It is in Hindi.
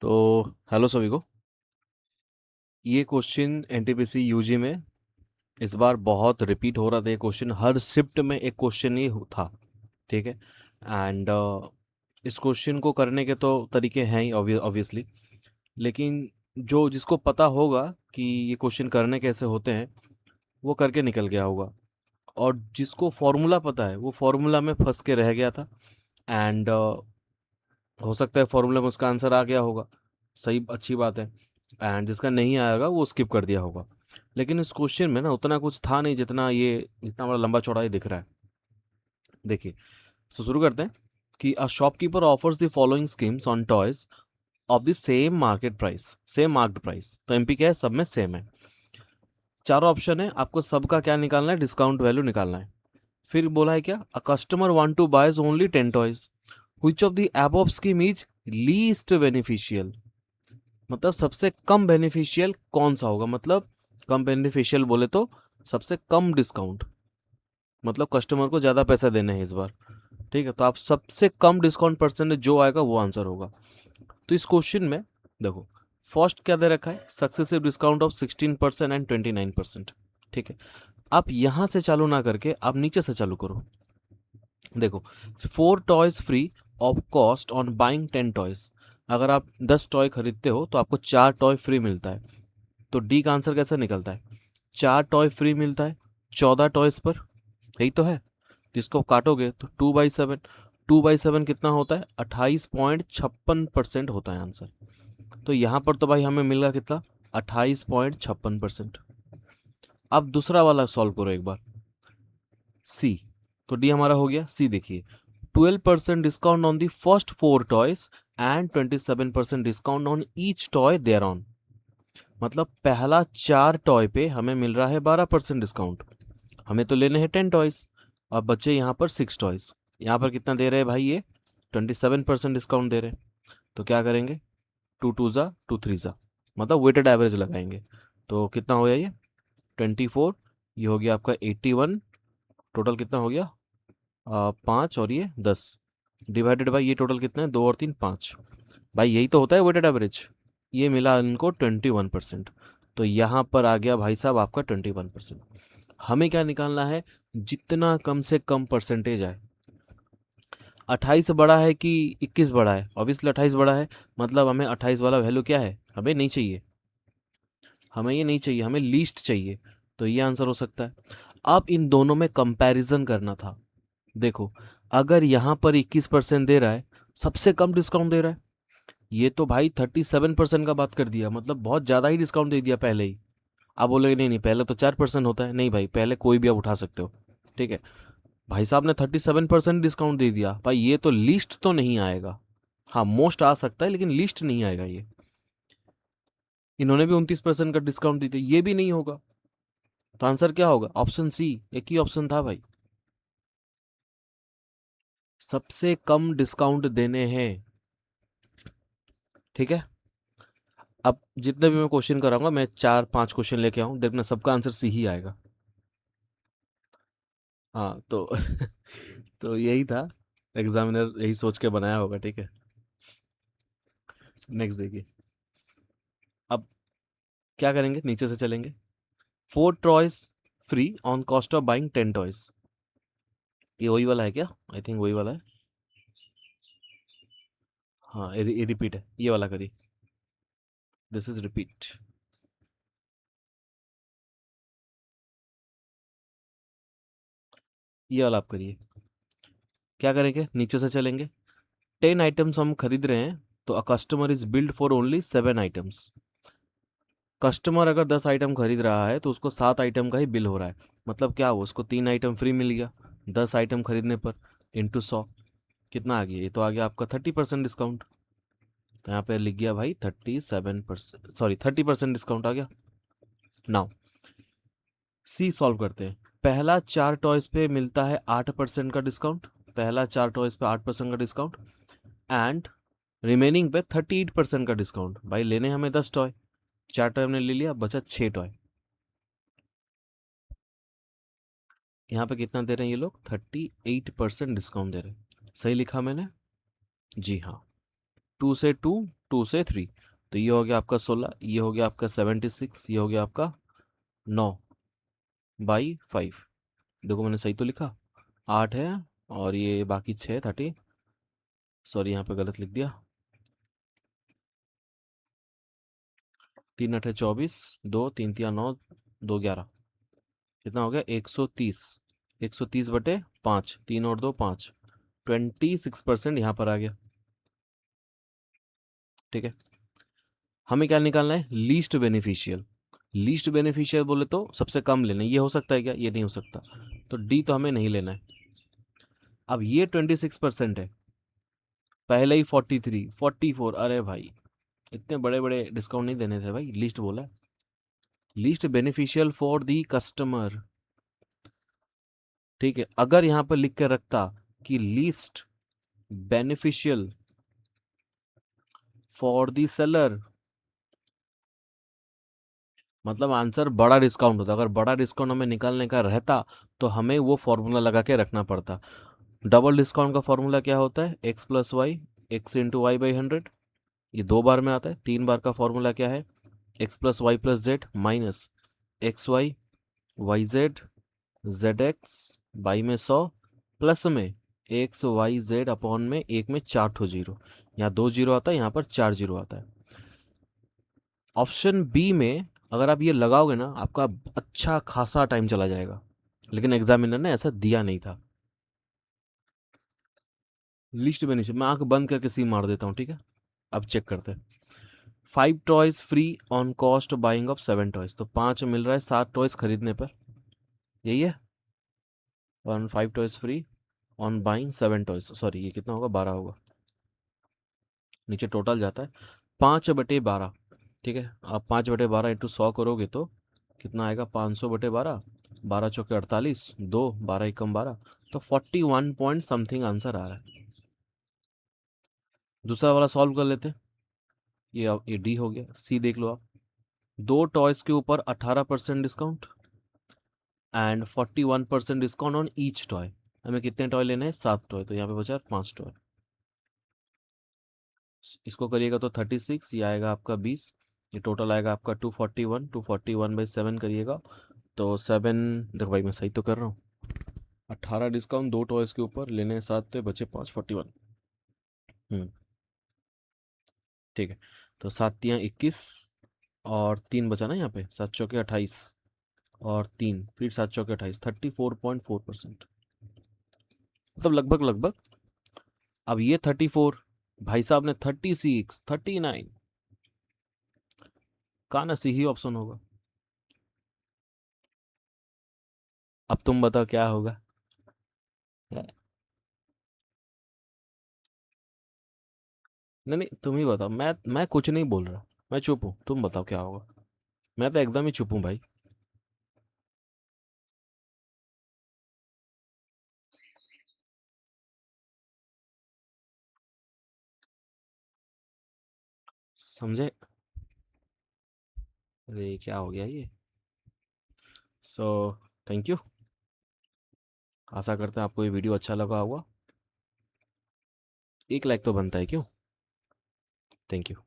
तो हेलो सभी को। ये क्वेश्चन एनटीपीसी यूजी में इस बार बहुत रिपीट हो रहा था। ये क्वेश्चन हर शिफ्ट में एक क्वेश्चन ही था। ठीक है। एंड इस क्वेश्चन को करने के तो तरीके हैं ही ऑब्वियसली, लेकिन जो जिसको पता होगा कि ये क्वेश्चन करने कैसे होते हैं वो करके निकल गया होगा, और जिसको फॉर्मूला पता है वो फॉर्मूला में फंस के रह गया था। एंड हो सकता है फॉर्मूला में उसका आंसर आ गया होगा, सही अच्छी बात है। एंड जिसका नहीं आएगा वो स्किप कर दिया होगा। लेकिन इस क्वेश्चन में ना उतना कुछ था नहीं जितना बड़ा लंबा चौड़ा ही दिख रहा है। देखिए, तो शुरू करते हैं कि a shopkeeper offers the following schemes on toys of the same market price, same market price. तो एमपी क्या है, सब में सेम है। चारों ऑप्शन है, आपको सबका क्या निकालना है, डिस्काउंट वैल्यू निकालना है। फिर बोला है क्या, uh customer want to buys only 10 toys, which of the above scheme is least beneficial. मतलब सबसे कम बेनिफिशियल कौन सा होगा, मतलब कम बेनिफिशियल बोले तो सबसे कम डिस्काउंट, मतलब कस्टमर को ज़्यादा पैसा देने हैं इस बार। ठीक है, तो आप सबसे कम डिस्काउंट परसेंटेज जो आएगा वो आंसर होगा। तो इस क्वेश्चन में देखो, फर्स्ट क्या दे रखा है, सक्सेसिव डिस्काउंट ऑफ 16% एंड 29%। ठीक है, आप यहाँ से चालू ना करके आप नीचे से चालू करो। देखो, 4 toys free of cost on buying 10 toys. अगर आप 10 टॉय खरीदते हो तो आपको 4 टॉय फ्री मिलता है। तो डी का आंसर कैसे निकलता है, 4 टॉय फ्री मिलता है 14 टॉयज पर, यही तो है। जिसको काटोगे तो 2/7, 2/7 कितना होता है, 28.56% होता है आंसर। तो यहाँ पर तो भाई हमें मिल गया कितना, 28.56%। अब दूसरा वाला सॉल्व करो एक बार, सी। तो डी हमारा हो गया। सी देखिए, 12% discount on the first 4 toys and 27% discount on each toy thereon. मतलब पहला 4 टॉय पे हमें मिल रहा है 12% डिस्काउंट। हमें तो लेने हैं 10 टॉयज, और बच्चे यहाँ पर 6 टॉयज। यहाँ पर कितना दे रहे हैं भाई, ये 27% डिस्काउंट दे रहे हैं। तो क्या करेंगे, 2 2 जा 2 3 जा, मतलब वेटेड एवरेज लगाएंगे। तो कितना हो गया ये, 24। ये हो गया आपका 81। टोटल कितना हो गया, 5 और ये 10, डिवाइडेड बाई ये टोटल कितना है, 2 और 3 5। भाई यही तो होता है वेटेड एवरेज। ये मिला इनको 21%। तो यहाँ पर आ गया भाई साहब आपका 21%। हमें क्या निकालना है, जितना कम से कम परसेंटेज आए। 28 बड़ा है कि 21 बड़ा है, ऑब्वियसली 28 बड़ा है। मतलब हमें 28 वाला वैल्यू क्या है, हमें नहीं चाहिए। हमें ये नहीं चाहिए, हमें लीस्ट चाहिए। तो ये आंसर हो सकता है। अब इन दोनों में कंपैरिजन करना था। देखो, अगर यहाँ पर 21% दे रहा है, सबसे कम डिस्काउंट दे रहा है, ये तो भाई 37% का बात कर दिया, मतलब बहुत ज़्यादा ही डिस्काउंट दे दिया पहले ही। आप बोलोगे नहीं नहीं, पहले तो 4% होता है। नहीं भाई, पहले कोई भी आप उठा सकते हो। ठीक है, भाई साहब ने 37% डिस्काउंट दे दिया, भाई ये तो लिस्ट तो नहीं आएगा। हाँ, मोस्ट आ सकता है लेकिन लिस्ट नहीं आएगा ये। इन्होंने भी 29% का डिस्काउंट दी थी, ये भी नहीं होगा। तो आंसर क्या होगा, ऑप्शन सी। एक ही ऑप्शन था भाई, सबसे कम डिस्काउंट देने हैं। ठीक है, अब जितने भी मैं क्वेश्चन कराऊंगा, मैं 4 5 क्वेश्चन लेके आऊँ, देखना सबका आंसर सी ही आएगा। हाँ तो तो यही था, एग्जामिनर यही सोच के बनाया होगा। ठीक है, नेक्स्ट देखिए। अब क्या करेंगे, नीचे से चलेंगे। 4 toys free on cost of buying 10 toys. ये वही वाला है क्या, आई थिंक वही वाला है। हाँ, ये रिपीट है, ये वाला करिए, दिस इज रिपीट। ये वाला आप करिए। क्या करेंगे, नीचे से चलेंगे। 10 आइटम्स हम खरीद रहे हैं, तो a customer is build for only 7 items. Customer अगर 10 आइटम खरीद रहा है तो उसको 7 आइटम का ही बिल हो रहा है। मतलब क्या हुआ, उसको 3 आइटम फ्री मिल गया 10 आइटम खरीदने पर, इंटू 100। कितना आ गया, ये तो आ गया आपका 30% डिस्काउंट। तो यहाँ पे लिख गया भाई 37%, सॉरी 30% डिस्काउंट आ गया। नाउ सी सॉल्व करते हैं। पहला 4 टॉयज पे मिलता है 8% का डिस्काउंट, पहला 4 टॉयज पे 8% का डिस्काउंट। एंड रिमेनिंग पे 38% का डिस्काउंट। भाई लेने हमें 10 टॉय, 4 टॉय हमने ले लिया, बचा 6 टॉय। यहाँ पे कितना दे रहे हैं ये लोग, 38% डिस्काउंट दे रहे हैं। सही लिखा मैंने, जी हाँ। 2 से 2 2 से 3, तो ये हो गया आपका 16, ये हो गया आपका 76, ये हो गया आपका 9/5। देखो मैंने सही तो लिखा, 8 है और ये बाकी 6 30, सॉरी यहाँ पे गलत लिख दिया। 3 8 24, 2 3 3 9, 2 11, कितना हो गया 130। 130/5, 3 और 2 5, 26% यहाँ पर आ गया। ठीक है, हमें क्या निकालना है, लीस्ट बेनिफिशियल। लीस्ट बेनिफिशियल बोले तो सबसे कम लेना है, ये हो सकता है क्या, ये नहीं हो सकता, तो डी तो हमें नहीं लेना है। अब ये 26% है, पहले ही 43 44, अरे भाई इतने बड़े बड़े डिस्काउंट नहीं देने थे भाई, लीस्ट बोला है। Least beneficial for the customer, ठीक है, अगर यहाँ पर लिख के रखता कि least beneficial for the seller, मतलब आंसर बड़ा डिस्काउंट होता। अगर बड़ा डिस्काउंट हमें निकालने का रहता तो हमें वो फॉर्मूला लगा के रखना पड़ता। डबल डिस्काउंट का फॉर्मूला क्या होता है, x plus y, x into y by 100, ये 2 बार में आता है। 3 बार का फॉर्मूला क्या है, x plus y plus z minus x y y z z x by में 100 प्लस में एक्स वाई जेड अपॉन में एक में 4 ठो जीरो, यहाँ 2 जीरो आता है, यहाँ पर 4 जीरो आता है। ऑप्शन बी में अगर आप ये लगाओगे ना, आपका अच्छा खासा टाइम चला जाएगा, लेकिन एग्जामिनर ने ऐसा दिया नहीं था। लिस्ट में नीचे मैं आंख बंद करके सी मार देता हूँ, ठीक है। अब चेक करते हैं। 5 toys free on cost buying of 7 toys, तो 5 मिल रहा है 7 टॉयज खरीदने पर, यही है। और 5 toys free on buying 7 toys, sorry ये कितना होगा, 12 होगा, नीचे टोटल जाता है 5/12। ठीक है, आप 5/12 इंटू 100 करोगे तो कितना आएगा, 500/12, 12×4 = 48, 2 12 एकम 12, तो 41 पॉइंट समथिंग आंसर आ रहा है। दूसरा वाला सॉल्व कर लेते हैं। ये डी हो गया। सी देख लो आप, 2 टॉयज के ऊपर 18% discount and 41% discount on each toy. हमें कितने टॉय लेने हैं, 7 टॉय, तो यहाँ पे बचा 5 टॉय। इसको करिएगा तो 36, ये आएगा आपका 20, ये टोटल आएगा आपका 241। 241/7 करिएगा तो 7, देखो भाई मैं सही तो कर रहा हूँ, 18 डिस्काउंट 2 टॉयज के ऊपर लेने हैं 7, तो बचे 5 41। ठीक है, तो 7×3 = 21 और 3 बचा ना यहाँ पे, 7×4 = 28 और 3 फिर 7×4 = 28, 34.4%, मतलब लगभग लगभग। अब ये 34, भाई साहब ने 36 39, का ना सी ही ऑप्शन होगा। अब तुम बताओ क्या होगा। नहीं नहीं, तुम ही बताओ, मैं कुछ नहीं बोल रहा, मैं चुप हूँ, तुम बताओ क्या होगा। मैं तो एकदम ही चुप हूँ भाई। समझे, अरे क्या हो गया ये। सो थैंक यू, आशा करते हैं आपको ये वीडियो अच्छा लगा होगा। 1 लाइक तो बनता है क्यों। Thank you.